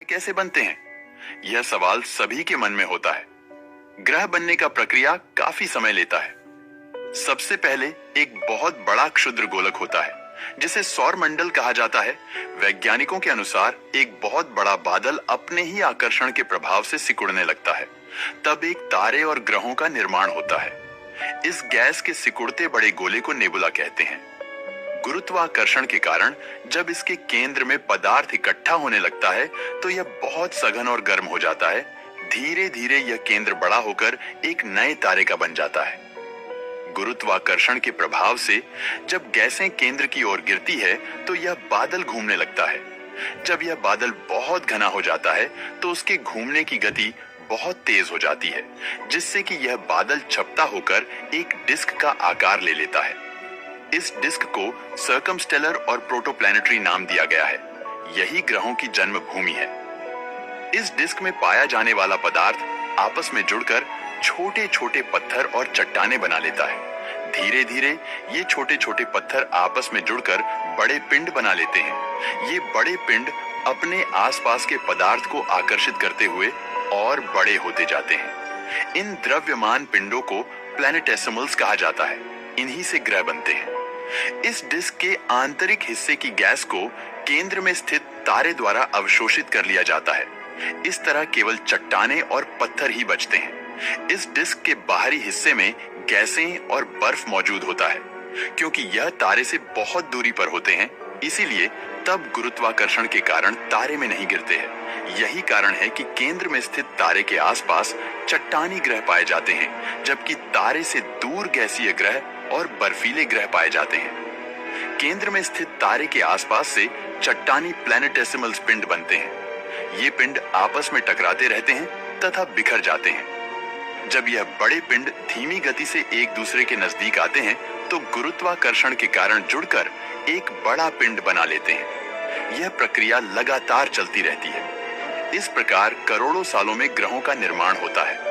कैसे बनते हैं? यह सवाल सभी के मन में होता है। ग्रह बनने का प्रक्रिया काफी समय लेता है। सबसे पहले एक बहुत बड़ा क्षुद्र गोलक होता है जिसे सौर मंडल कहा जाता है। वैज्ञानिकों के अनुसार एक बहुत बड़ा बादल अपने ही आकर्षण के प्रभाव से सिकुड़ने लगता है। तब एक तारे और ग्रहों का निर्माण होता है। इस गैस के सिकुड़ते बड़े गोले को नेबुला कहते हैं। गुरुत्वाकर्षण के कारण जब इसके केंद्र में पदार्थ इकट्ठा होने लगता है तो यह बहुत सघन और गर्म हो जाता है। धीरे धीरे यह केंद्र बड़ा होकर एक नए तारे का बन जाता है। गुरुत्वाकर्षण के प्रभाव से जब गैसें केंद्र की ओर गिरती है तो यह बादल घूमने लगता है। जब यह बादल बहुत घना हो जाता है तो उसके घूमने की गति बहुत तेज हो जाती है, जिससे कि यह बादल छपटा होकर एक डिस्क का आकार ले लेता है। इस डिस्क को सर्कमस्टेलर और प्रोटोप्लैनेटरी नाम दिया गया है। यही ग्रहों की जन्मभूमि है। इस डिस्क में पाया जाने वाला पदार्थ आपस में जुड़कर छोटे छोटे पत्थर और चट्टानें बना लेता है। धीरे धीरे ये छोटे छोटे पत्थर आपस में जुड़कर बड़े पिंड बना लेते हैं। ये बड़े पिंड अपने आसपास के पदार्थ को आकर्षित करते हुए और बड़े होते जाते हैं। इन द्रव्यमान पिंडों को प्लैनेटेसिमल्स कहा जाता है। इन्हीं से ग्रह बनते हैं। इस डिस्क के आंतरिक हिस्से की गैस को केंद्र में स्थित तारे द्वारा अवशोषित कर लिया जाता है। इस तरह केवल चट्टानें और पत्थर ही बचते हैं। इस डिस्क के बाहरी हिस्से में गैसें और बर्फ मौजूद होता है। क्योंकि यह तारे से बहुत दूरी पर होते हैं, इसीलिए तब गुरुत्वाकर्षण के कारण तारे में नहीं गिरते हैं। यही कारण है कि केंद्र में स्थित तारे के आसपास चट्टानी ग्रह पाए जाते हैं, जबकि तारे से दूर गैसीय ग्रह और बर्फीले ग्रह पाए जाते हैं। केंद्र में स्थित तारे के आसपास से चट्टानी प्लैनेटेसिमल्स पिंड बनते हैं। ये पिंड आपस में टकराते रहते हैं तथा बिखर जाते हैं। जब यह बड़े पिंड धीमी गति से एक दूसरे के नजदीक आते हैं तो गुरुत्वाकर्षण के कारण जुड़कर एक बड़ा पिंड बना लेते हैं। यह प्रक्रिया लगातार चलती रहती है। इस प्रकार करोड़ों सालों में ग्रहों का निर्माण होता है।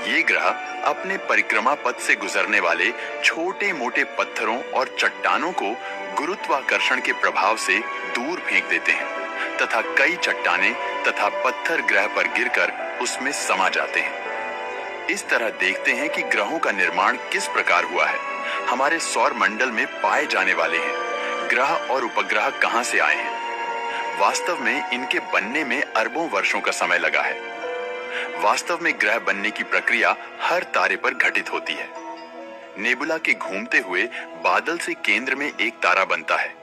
ये ग्रह अपने परिक्रमा पथ से गुजरने वाले छोटे मोटे पत्थरों और चट्टानों को गुरुत्वाकर्षण के प्रभाव से दूर फेंक देते हैं तथा कई चट्टानें तथा पत्थर ग्रह पर गिरकर उसमें समा जाते हैं। इस तरह देखते हैं कि ग्रहों का निर्माण किस प्रकार हुआ है। हमारे सौर मंडल में पाए जाने वाले हैं ग्रह और उपग्रह कहां से आए हैं। वास्तव में इनके बनने में अरबों वर्षों का समय लगा है। वास्तव में ग्रह बनने की प्रक्रिया हर तारे पर घटित होती है। नेबुला के घूमते हुए बादल से केंद्र में एक तारा बनता है।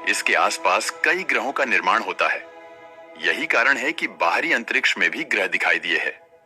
इसके आसपास कई ग्रहों का निर्माण होता है। यही कारण है कि बाहरी अंतरिक्ष में भी ग्रह दिखाई दिए हैं।